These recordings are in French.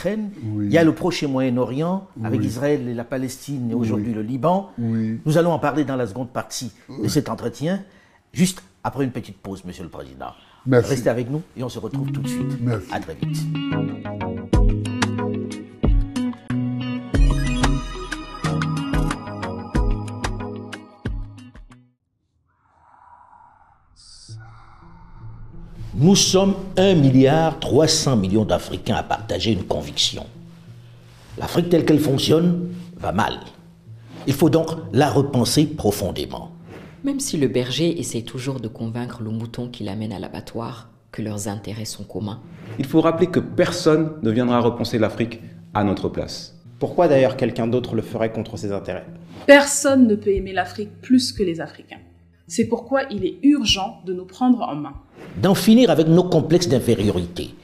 l'Ukraine, Oui. il y a le proche et Moyen-Orient, avec Oui. Israël et la Palestine, et aujourd'hui Oui. le Liban. Oui. Nous allons en parler dans la seconde partie de cet entretien, juste après une petite pause, Monsieur le Président. Merci. Restez avec nous et on se retrouve tout de suite. Merci. À très vite. Nous sommes 1,3 milliard d'Africains à partager une conviction. L'Afrique telle qu'elle fonctionne va mal. Il faut donc la repenser profondément. Même si le berger essaie toujours de convaincre le mouton qui l'amène à l'abattoir que leurs intérêts sont communs. Il faut rappeler que personne ne viendra repenser l'Afrique à notre place. Pourquoi d'ailleurs quelqu'un d'autre le ferait contre ses intérêts? Personne ne peut aimer l'Afrique plus que les Africains. C'est pourquoi il est urgent de nous prendre en main. D'en finir avec nos complexes d'infériorité.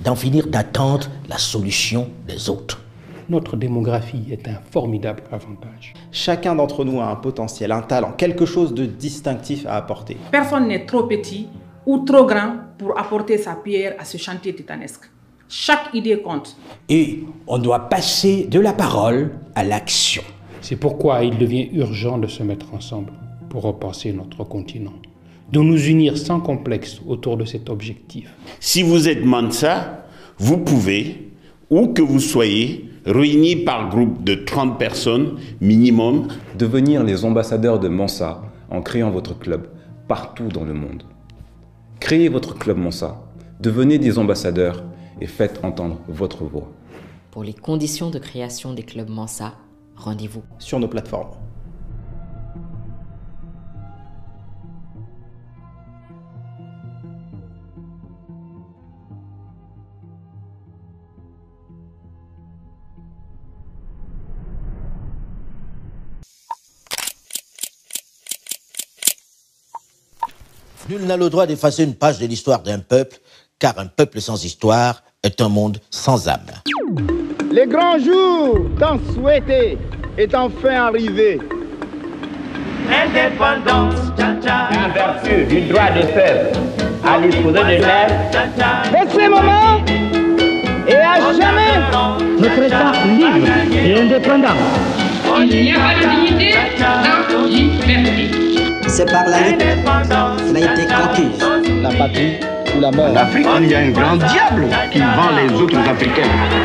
D'en finir d'attendre la solution des autres. Notre démographie est un formidable avantage. Chacun d'entre nous a un potentiel, un talent, quelque chose de distinctif à apporter. Personne n'est trop petit ou trop grand pour apporter sa pierre à ce chantier titanesque. Chaque idée compte. Et on doit passer de la parole à l'action. C'est pourquoi il devient urgent de se mettre ensemble pour repenser notre continent, de nous unir sans complexe autour de cet objectif. Si vous êtes Mansa, vous pouvez, où que vous soyez, réunis par groupe de 30 personnes minimum, Devenir les ambassadeurs de Mansa en créant votre club partout dans le monde. Créez votre club Mansa, devenez des ambassadeurs et faites entendre votre voix. Pour les conditions de création des clubs Mansa, rendez-vous Sur nos plateformes. Nul n'a le droit d'effacer une page de l'histoire d'un peuple, car un peuple sans histoire est un monde sans âme. Le grand jour tant souhaité est enfin arrivé. Indépendance, En vertu du droit des peuples à disposer de l'air. De ce moment et à jamais, notre État libre et indépendant. Il n'y a pas de dignité sans liberté. C'est par la lutte qu'elle a été conquise. La patrie ou la mort. En Afrique, il y a un grand diable qui vend les autres Africains.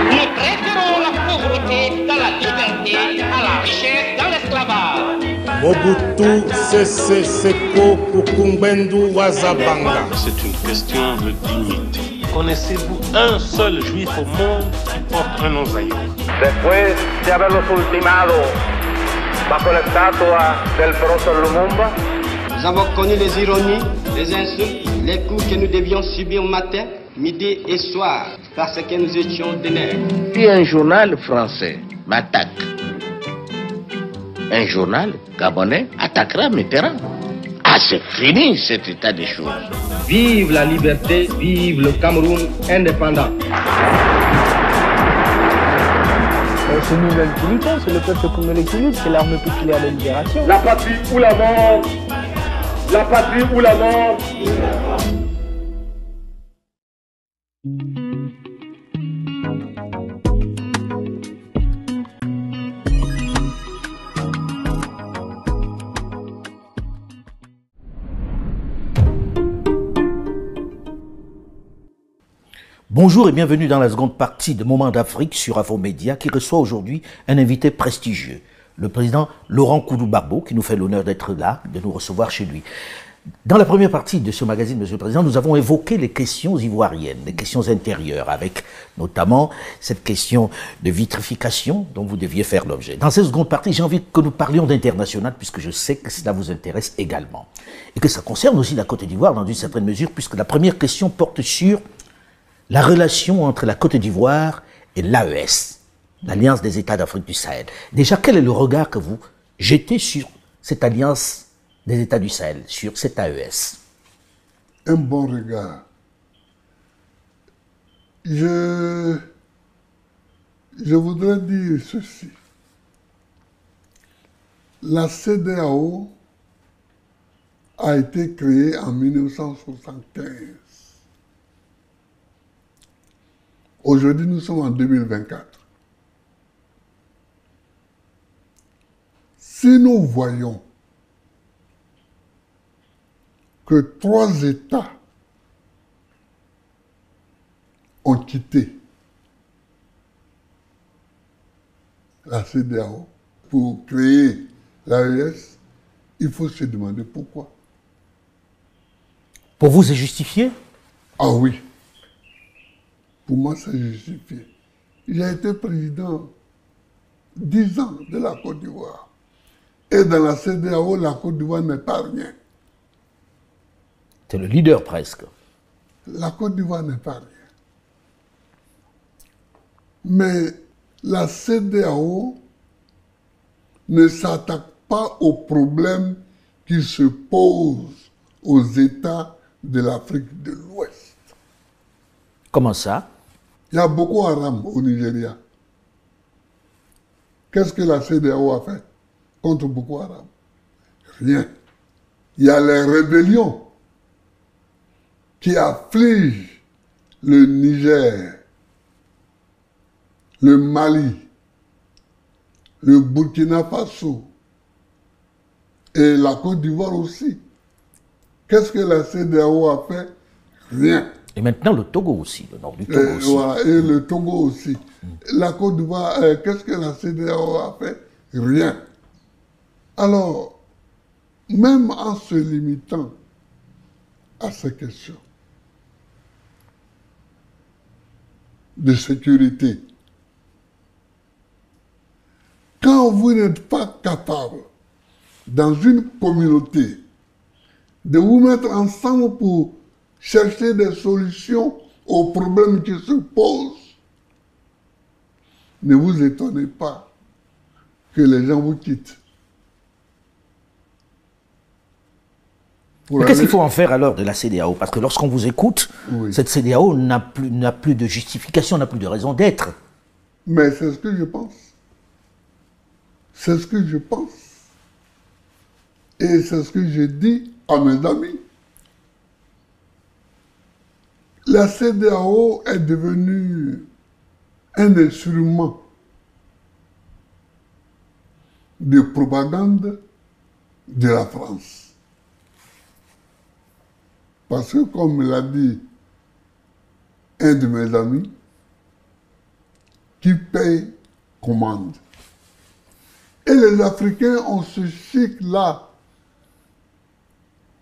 Nous préférons la pauvreté dans la liberté à la richesse dans l'esclavage. Mobutu Sese Seko Kukumbendu Wazabanga. C'est une question de dignité. Connaissez-vous un seul juif au monde qui porte un nom zaïre? Después de haberlos ultimado bajo la estatua del profesor Lumumba, nous avons connu les ironies, les insultes, les coups que nous devions subir matin, midi et soir parce que nous étions des nègres. Si un journal français m'attaque, un journal gabonais attaquera Mitterrand. Ah, c'est fini cet état des choses. Vive la liberté, vive le Cameroun indépendant. C'est nous même qui luttons, c'est le peuple congolais qui lutte, c'est l'armée populaire de libération. la patrie ou la mort, la patrie ou la mort. Bonjour et bienvenue dans la seconde partie de Moment d'Afrique sur Afromédia qui reçoit aujourd'hui un invité prestigieux, le président Laurent Koudou-Barbeau, qui nous fait l'honneur d'être là, de nous recevoir chez lui. Dans la première partie de ce magazine, Monsieur le Président, nous avons évoqué les questions ivoiriennes, les questions intérieures, avec notamment cette question de vitrification dont vous deviez faire l'objet. Dans cette seconde partie, j'ai envie que nous parlions d'international, puisque je sais que cela vous intéresse également. Et que ça concerne aussi la Côte d'Ivoire dans une certaine mesure, puisque la première question porte sur la relation entre la Côte d'Ivoire et l'AES, l'Alliance des États d'Afrique du Sahel. Déjà, quel est le regard que vous jetez sur cette Alliance des États du Sahel, sur cette AES? Un bon regard. Je voudrais dire ceci. La CEDEAO a été créée en 1975. Aujourd'hui, nous sommes en 2024. Si nous voyons que 3 États ont quitté la CEDEAO pour créer l'AES, il faut se demander pourquoi. Pour vous, c'est justifié? Ah oui. Pour moi, c'est justifié. J'ai été président 10 ans de la Côte d'Ivoire. Et dans la CEDEAO, la Côte d'Ivoire n'est pas rien. C'est le leader presque. La Côte d'Ivoire n'est pas rien. Mais la CEDEAO ne s'attaque pas aux problèmes qui se posent aux États de l'Afrique de l'Ouest. Comment ça? Il y a Boko Haram au Nigeria. Qu'est-ce que la CEDEAO a fait contre Boko Haram? Rien. Il y a les rébellions qui affligent le Niger, le Mali, le Burkina Faso et la Côte d'Ivoire aussi. Qu'est-ce que la CEDEAO a fait? Rien. Et maintenant le Togo aussi, le nord du Togo aussi. Voilà, et le Togo aussi. La Côte d'Ivoire, qu'est-ce que la CEDEAO a fait? Rien. Alors, même en se limitant à ces questions de sécurité, quand vous n'êtes pas capable, dans une communauté, de vous mettre ensemble pour chercher des solutions aux problèmes qui se posent, ne vous étonnez pas que les gens vous quittent. Mais qu'est-ce qu'il faut en faire alors de la CEDEAO? Parce que lorsqu'on vous écoute, oui, cette CEDEAO n'a plus de justification, n'a plus de raison d'être. Mais c'est ce que je pense. C'est ce que je pense. Et c'est ce que je dis à mes amis. La CEDEAO est devenue un instrument de propagande de la France. Parce que, comme l'a dit un de mes amis, qui paye commande. Et les Africains ont ce cycle-là.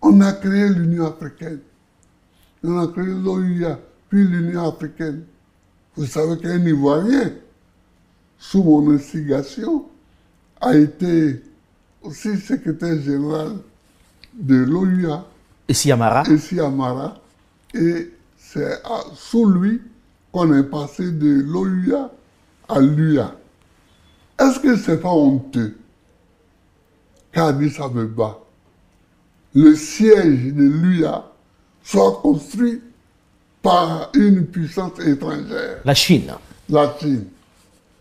On a créé l'Union africaine. On a créé l'OUA, puis l'Union africaine. Vous savez qu'un Ivoirien, sous mon instigation, a été aussi secrétaire général de l'OUA. Essi Amara. Essi Amara. Et c'est sous lui qu'on est passé de l'OUA à l'UA. Est-ce que c'est pas honteux qu'à Addis Abeba, le siège de l'UA soit construit par une puissance étrangère? La Chine. La Chine.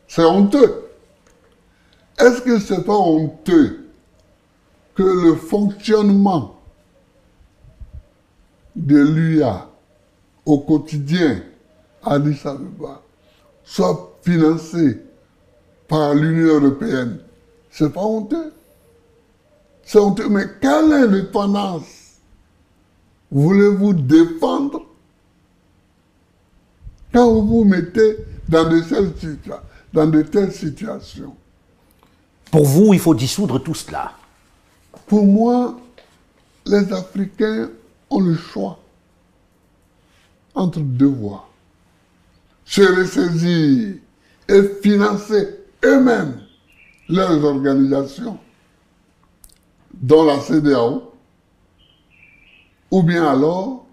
C'est honteux. Est-ce que c'est pas honteux que le fonctionnement de l'UA au quotidien à Addis Abeba soit financé par l'Union européenne? C'est pas honteux. C'est honteux. Mais quelle indépendance voulez-vous défendre quand vous vous mettez dans de telles situations? Pour vous, il faut dissoudre tout cela. Pour moi, les Africains ont le choix entre deux voies. Se ressaisir et financer eux-mêmes leurs organisations, dont la CEDEAO, ou bien alors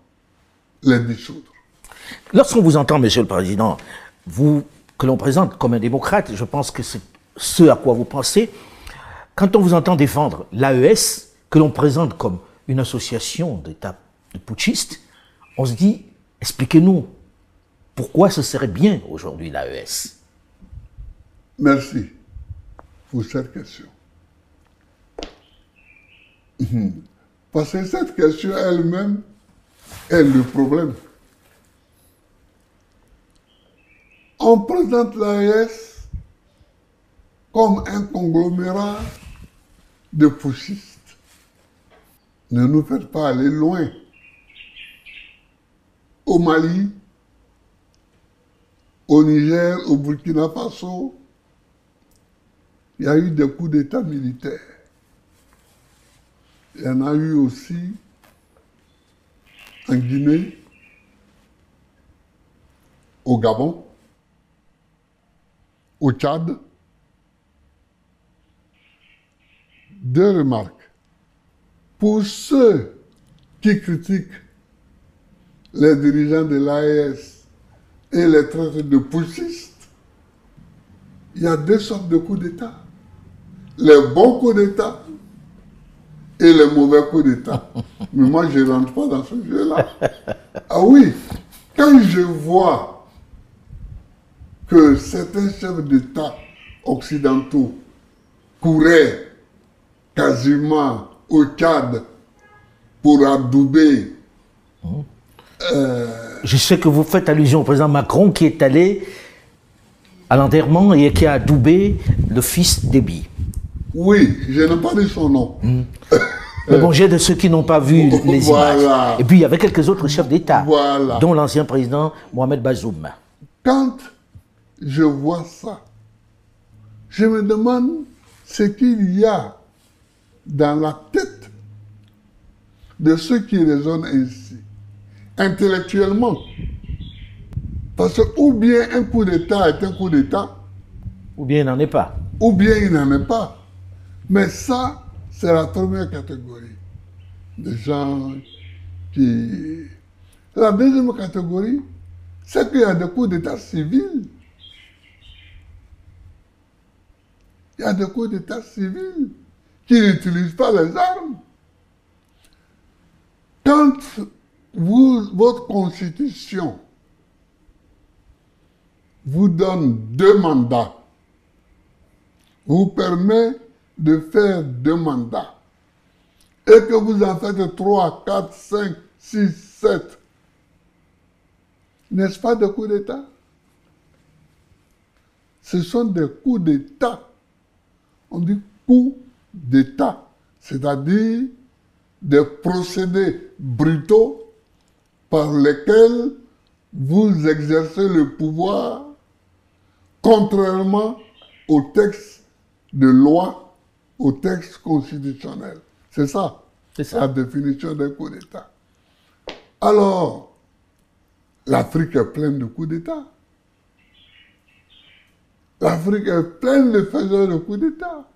les dissoudre. Lorsqu'on vous entend, Monsieur le Président, vous, que l'on présente comme un démocrate, je pense que c'est ce à quoi vous pensez, quand on vous entend défendre l'AES, que l'on présente comme une association d'États de putschistes, on se dit, expliquez-nous, pourquoi ce serait bien aujourd'hui l'AES? Merci pour cette question. Parce que cette question elle-même est le problème. On présente l'AES comme un conglomérat de putschistes. Ne nous faites pas aller loin. Au Mali, au Niger, au Burkina Faso, il y a eu des coups d'État militaires. Il y en a eu aussi en Guinée, au Gabon, au Tchad. Deux remarques. Pour ceux qui critiquent les dirigeants de l'AES et les traitent de putschistes, il y a deux sortes de coups d'État. Les bons coups d'État et les mauvais coups d'État. Mais moi, je ne rentre pas dans ce jeu-là. Ah oui, quand je vois que certains chefs d'État occidentaux couraient quasiment au Tchad pour adouber. Je sais que vous faites allusion au président Macron qui est allé à l'enterrement et qui a adoubé le fils d'Ebi. Oui, je n'ai pas dit son nom. Mais bon, j'ai de ceux qui n'ont pas vu les images. Et puis il y avait quelques autres chefs d'État, dont l'ancien président Mohamed Bazoum. Quand je vois ça, je me demande ce qu'il y a dans la tête de ceux qui raisonnent ainsi, intellectuellement. Parce que ou bien un coup d'État est un coup d'État, ou bien il n'en est pas. Ou bien il n'en est pas. Mais ça, c'est la première catégorie de gens qui... La deuxième catégorie, c'est qu'il y a des coups d'État civils. Il y a des coups d'État civils qui n'utilisent pas les armes. Quand votre constitution vous donne 2 mandats, vous permet de faire 2 mandats, et que vous en faites 3, 4, 5, 6, 7, n'est-ce pas des coups d'État? Ce sont des coups d'État. On dit coups d'État, c'est-à-dire des procédés brutaux par lesquels vous exercez le pouvoir contrairement au texte de loi, au texte constitutionnel. C'est ça, la définition d'un coup d'État. Alors, l'Afrique est pleine de coups d'État. L'Afrique est pleine de faiseurs de coups d'État.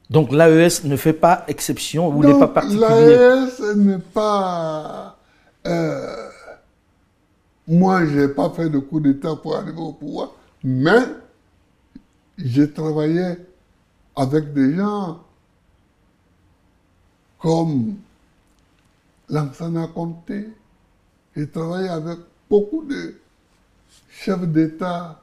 Donc l'AES ne fait pas exception ou n'est pas particulier. L'AES n'est pas... moi, je n'ai pas fait de coup d'État pour arriver au pouvoir, mais j'ai travaillé avec des gens comme Lansana Conté. J'ai travaillé avec beaucoup de chefs d'État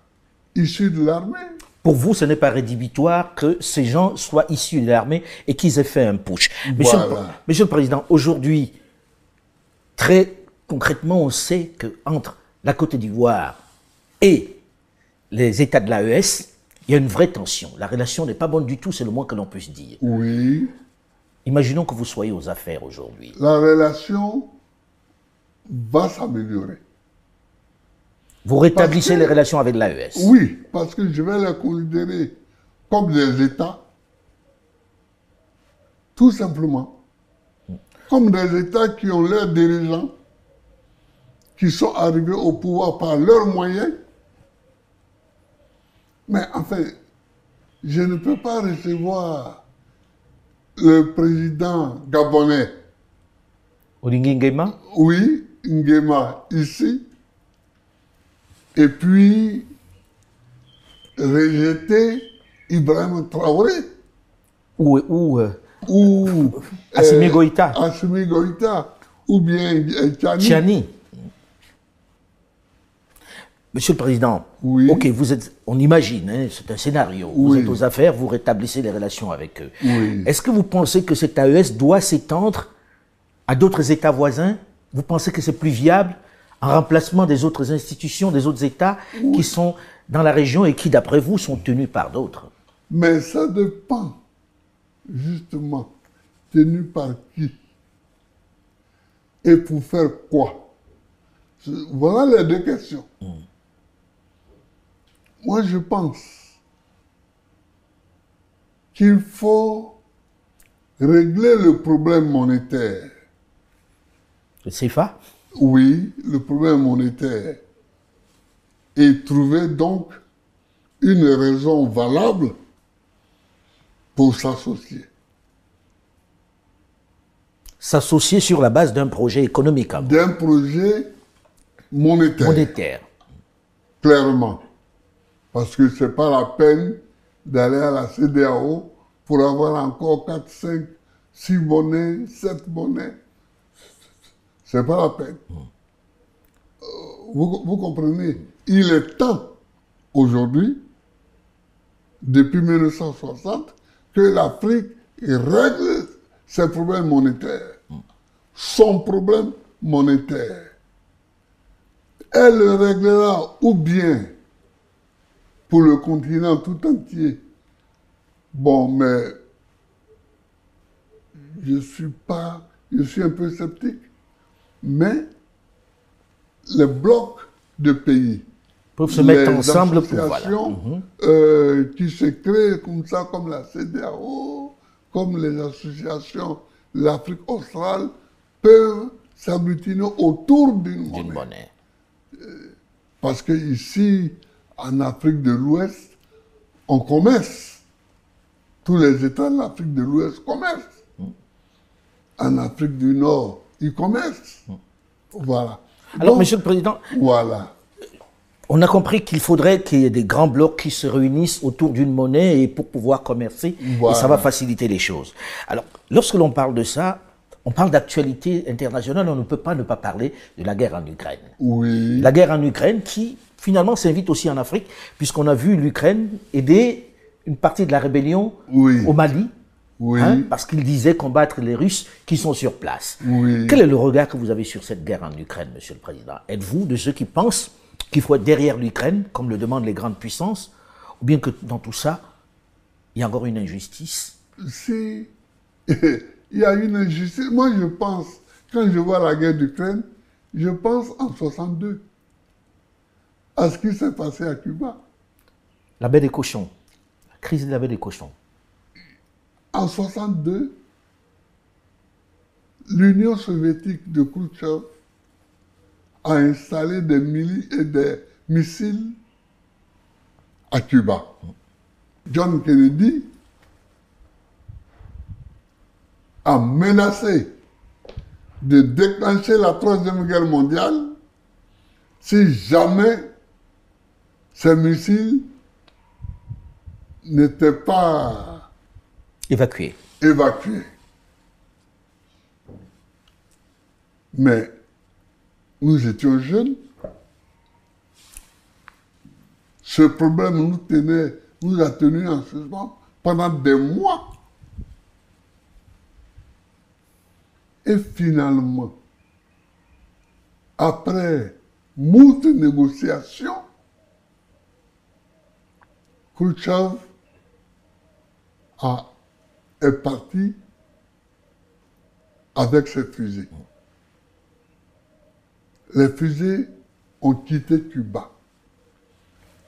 issus de l'armée. Pour vous, ce n'est pas rédhibitoire que ces gens soient issus de l'armée et qu'ils aient fait un putsch. Monsieur le Président, aujourd'hui, très concrètement, on sait qu'entre la Côte d'Ivoire et les États de l'AES, il y a une vraie tension. La relation n'est pas bonne du tout, c'est le moins que l'on puisse dire. Oui. Imaginons que vous soyez aux affaires aujourd'hui. La relation va s'améliorer. Vous rétablissez les relations avec l'AES? Oui, parce que je vais les considérer comme des États, tout simplement. Comme des États qui ont leurs dirigeants, qui sont arrivés au pouvoir par leurs moyens. Mais enfin, je ne peux pas recevoir le président gabonais. Oligui Nguema? Oui, Nguema, ici. Et puis, rejeter Ibrahim Traoré. Ou Assimi Goïta. Assimi Goïta. Ou bien Tchani. Monsieur le Président, oui. Ok, vous êtes, on imagine, hein, c'est un scénario. Oui. Vous êtes aux affaires, vous rétablissez les relations avec eux. Oui. Est-ce que vous pensez que cet AES doit s'étendre à d'autres États voisins? Vous pensez que c'est plus viable en remplacement des autres institutions, des autres États qui sont dans la région et qui, d'après vous, sont tenus par d'autres. Mais ça dépend, justement, tenu par qui et pour faire quoi. Voilà les deux questions. Moi, je pense qu'il faut régler le problème monétaire. Le CFA? Oui, le problème monétaire. Et trouver donc une raison valable pour s'associer. S'associer sur la base d'un projet économique. D'un projet monétaire. Monétaire. Clairement. Parce que ce n'est pas la peine d'aller à la CEDEAO pour avoir encore 4, 5, 6 monnaies, 7 monnaies. Ce n'est pas la peine. Vous comprenez? Il est temps, aujourd'hui, depuis 1960, que l'Afrique règle ses problèmes monétaires. Son problème monétaire. Elle le réglera ou bien pour le continent tout entier. Bon, mais je suis un peu sceptique. Mais les blocs de pays peuvent se mettre ensemble pour qui se créent comme ça, comme la CEDEAO, comme les associations de l'Afrique australe, peuvent s'agglutiner autour d'une monnaie. Parce que ici, en Afrique de l'Ouest, on commerce. Tous les États de l'Afrique de l'Ouest commercent. En Afrique du Nord, ils commercent. Voilà. Alors, Monsieur le Président, voilà. On a compris qu'il faudrait qu'il y ait des grands blocs qui se réunissent autour d'une monnaie et pour pouvoir commercer, et ça va faciliter les choses. Alors, lorsque l'on parle de ça, on parle d'actualité internationale, on ne peut pas ne pas parler de la guerre en Ukraine. Oui. La guerre en Ukraine qui, finalement, s'invite aussi en Afrique, puisqu'on a vu l'Ukraine aider une partie de la rébellion au Mali, parce qu'il disait combattre les Russes qui sont sur place. Quel est le regard que vous avez sur cette guerre en Ukraine, Monsieur le Président? Êtes-vous de ceux qui pensent qu'il faut être derrière l'Ukraine, comme le demandent les grandes puissances, ou bien que dans tout ça, il y a encore une injustice? Si il y a une injustice, moi je pense, quand je vois la guerre d'Ukraine, je pense en 62, à ce qui s'est passé à Cuba. La baie des cochons, la crise de la baie des cochons. En 62, l'Union soviétique de Khrouchtchev a installé des missiles à Cuba. John Kennedy a menacé de déclencher la Troisième Guerre mondiale si jamais ces missiles n'étaient pas évacués. Mais nous étions jeunes. Ce problème nous a tenus en suspens pendant des mois. Et finalement, après moult négociations, Khrouchtchev est parti avec ses fusées. Les fusées ont quitté Cuba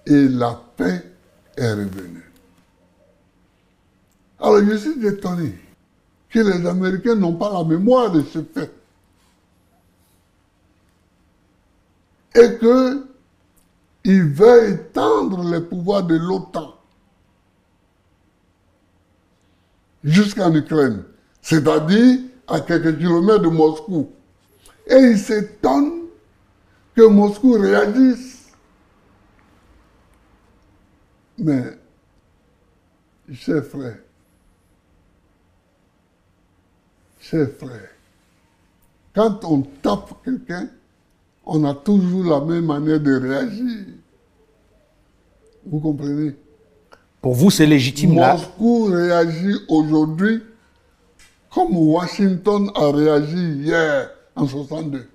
et la paix est revenue. Alors je suis étonné que les Américains n'ont pas la mémoire de ce fait. Et qu'ils veulent étendre les pouvoirs de l'OTAN jusqu'en Ukraine, c'est-à-dire à quelques kilomètres de Moscou. Et ils s'étonnent que Moscou réagisse. Mais, chers frères, quand on tape quelqu'un, on a toujours la même manière de réagir. Vous comprenez? Pour vous, c'est légitime là? Moscou réagit aujourd'hui comme Washington a réagi hier en 62.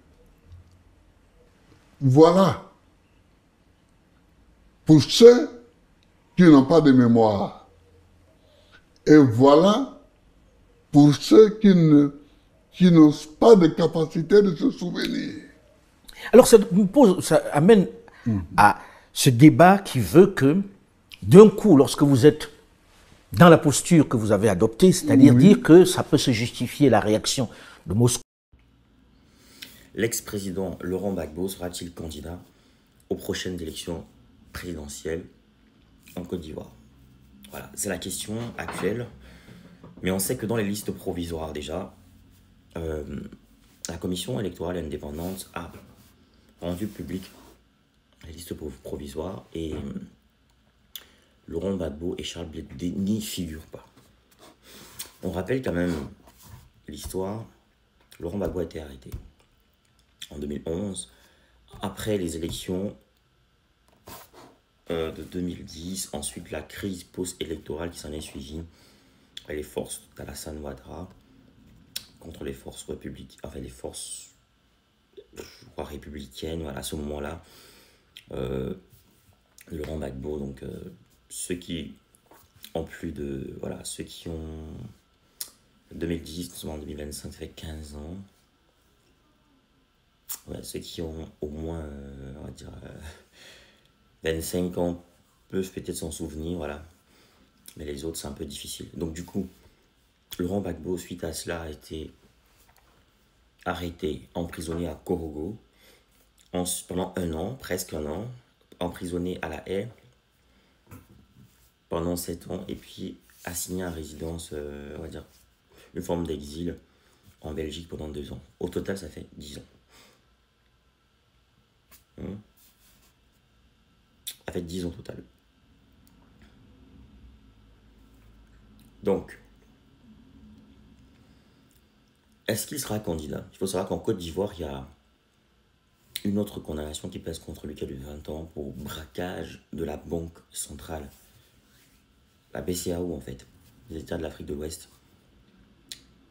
Voilà. Pour ceux qui n'ont pas de mémoire. Et voilà pour ceux qui n'ont pas de capacité de se souvenir. Alors ça amène à ce débat qui veut que, d'un coup, lorsque vous êtes dans la posture que vous avez adoptée, c'est-à-dire dire que ça peut se justifier la réaction de Moscou. L'ex-président Laurent Gbagbo sera-t-il candidat aux prochaines élections présidentielles en Côte d'Ivoire? Voilà, c'est la question actuelle. Mais on sait que dans les listes provisoires déjà, la commission électorale indépendante a rendu public les listes provisoires et Laurent Gbagbo et Charles Blé Goudé n'y figurent pas. On rappelle quand même l'histoire. Laurent Gbagbo a été arrêté en 2011 après les élections de 2010, ensuite la crise post-électorale qui s'en est suivie, les forces d'Alassane Ouattara contre les forces républicaines, enfin les forces républicaines. Voilà, à ce moment-là, Laurent Gbagbo, donc ceux qui ont plus de, voilà, ceux qui ont 2010, en 2025, ça fait 15 ans. Ouais, ceux qui ont au moins, on va dire, 25 ans peuvent peut-être s'en souvenir, voilà. Mais les autres, c'est un peu difficile. Donc du coup, Laurent Gbagbo, suite à cela, a été arrêté, emprisonné à Korogo pendant un an, presque un an, emprisonné à La Haye pendant 7 ans, et puis assigné à résidence, on va dire, une forme d'exil en Belgique pendant 2 ans. Au total, ça fait 10 ans. Ça fait 10 ans total. Donc, est-ce qu'il sera candidat? Il faut savoir qu'en Côte d'Ivoire, il y a une autre condamnation qui pèse contre lui qui a de 20 ans pour braquage de la banque centrale. La BCAO, en fait, les États de l'Afrique de l'Ouest.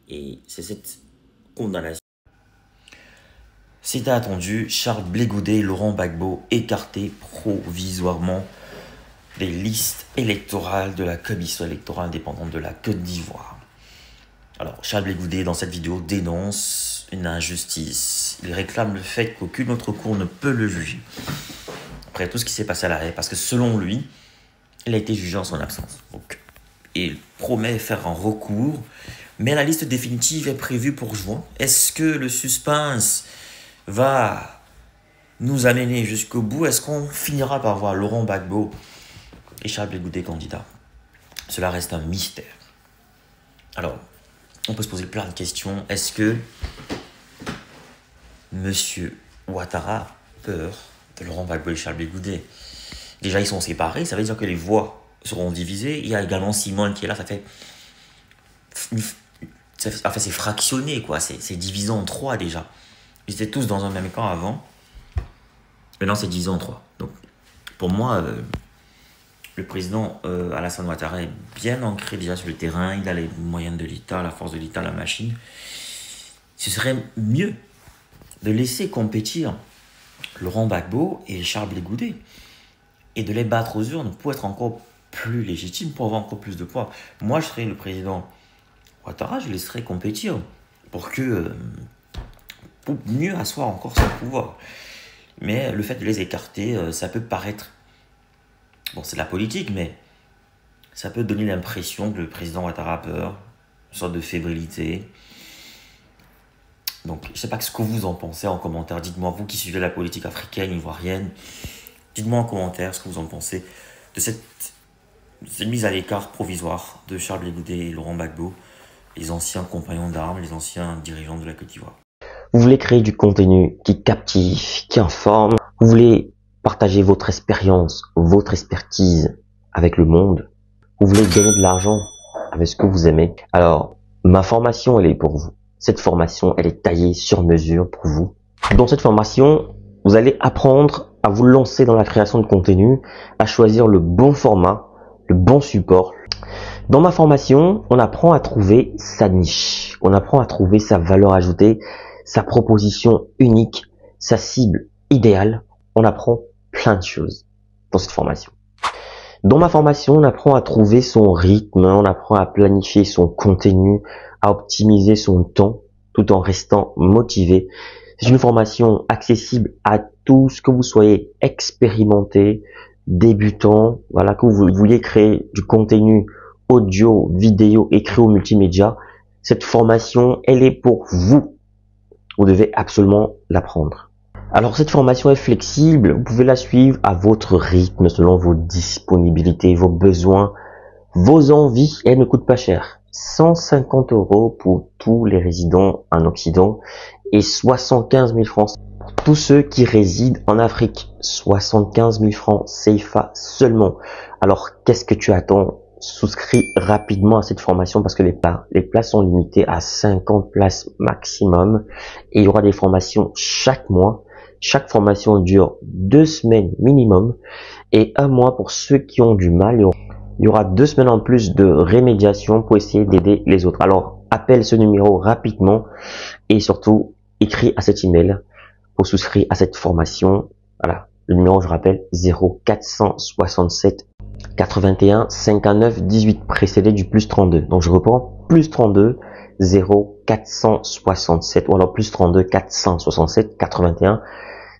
Et c'est cette condamnation. C'était attendu, Charles Blé Goudé et Laurent Gbagbo écartés provisoirement des listes électorales de la commission électorale indépendante de la Côte d'Ivoire. Alors, Charles Blé Goudé, dans cette vidéo, dénonce une injustice. Il réclame le fait qu'aucune autre cour ne peut le juger. Après tout ce qui s'est passé à La Haye, parce que selon lui, il a été jugé en son absence. Donc, il promet faire un recours, mais la liste définitive est prévue pour juin. Est-ce que le suspense va nous amener jusqu'au bout? Est-ce qu'on finira par voir Laurent Gbagbo et Charles Blé Goudé candidats? Cela reste un mystère. Alors, on peut se poser plein de questions. Est-ce que Monsieur Ouattara a peur de Laurent Gbagbo et Charles Blé Goudé? Déjà, ils sont séparés, ça veut dire que les voix seront divisées. Il y a également Simone qui est là, ça fait c'est fractionné, quoi. C'est divisé en 3 déjà. Ils étaient tous dans un même camp avant. Maintenant, c'est divisé en 3. Donc, pour moi, le président Alassane Ouattara est bien ancré déjà sur le terrain. Il a les moyens de l'État, la force de l'État, la machine. Ce serait mieux de laisser compétir Laurent Gbagbo et Charles Blé Goudé et de les battre aux urnes pour être encore plus légitime, pour avoir encore plus de poids. Moi, je serais le président Ouattara, je laisserais compétir pour mieux asseoir encore son pouvoir. Mais le fait de les écarter, ça peut paraître... Bon, c'est de la politique, mais ça peut donner l'impression que le président Ouattara a peur, une sorte de fébrilité. Donc, je ne sais pas ce que vous en pensez en commentaire. Dites-moi, vous qui suivez la politique africaine, ivoirienne, dites-moi en commentaire ce que vous en pensez de cette mise à l'écart provisoire de Charles Blé Goudé et Laurent Gbagbo, les anciens compagnons d'armes, les anciens dirigeants de la Côte d'Ivoire. Vous voulez créer du contenu qui captive, qui informe, vous voulez partager votre expérience, votre expertise avec le monde, vous voulez gagner de l'argent avec ce que vous aimez. Alors, ma formation, elle est pour vous. Cette formation, elle est taillée sur mesure pour vous. Dans cette formation, vous allez apprendre à vous lancer dans la création de contenu, à choisir le bon format, le bon support. Dans ma formation, on apprend à trouver sa niche, on apprend à trouver sa valeur ajoutée, sa proposition unique, sa cible idéal, on apprend plein de choses dans cette formation. Dans ma formation, on apprend à trouver son rythme, on apprend à planifier son contenu, à optimiser son temps, tout en restant motivé. C'est une formation accessible à tous, que vous soyez expérimenté, débutant, voilà, que vous vouliez créer du contenu audio, vidéo, écrit ou multimédia. Cette formation, elle est pour vous. Vous devez absolument l'apprendre. Alors cette formation est flexible, vous pouvez la suivre à votre rythme, selon vos disponibilités, vos besoins, vos envies. Elle ne coûte pas cher. 150 € pour tous les résidents en Occident et 75 000 francs pour tous ceux qui résident en Afrique. 75 000 francs CFA seulement. Alors qu'est-ce que tu attends? Souscris rapidement à cette formation parce que les places sont limitées à 50 places maximum et il y aura des formations chaque mois. Chaque formation dure 2 semaines minimum et 1 mois pour ceux qui ont du mal. Il y aura 2 semaines en plus de rémédiation pour essayer d'aider les autres. Alors, appelle ce numéro rapidement et surtout, écris à cet email pour souscrire à cette formation. Voilà, le numéro, je rappelle, 0467 81 59 18, précédé du plus 32. Donc, je reprends, plus 32 0467 ou alors plus 32 467 81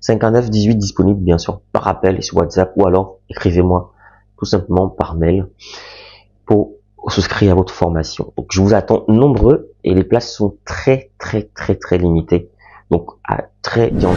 59 18, disponible bien sûr par appel et sur WhatsApp ou alors écrivez-moi tout simplement par mail pour souscrire à votre formation. Donc je vous attends nombreux et les places sont très limitées. Donc à très bientôt.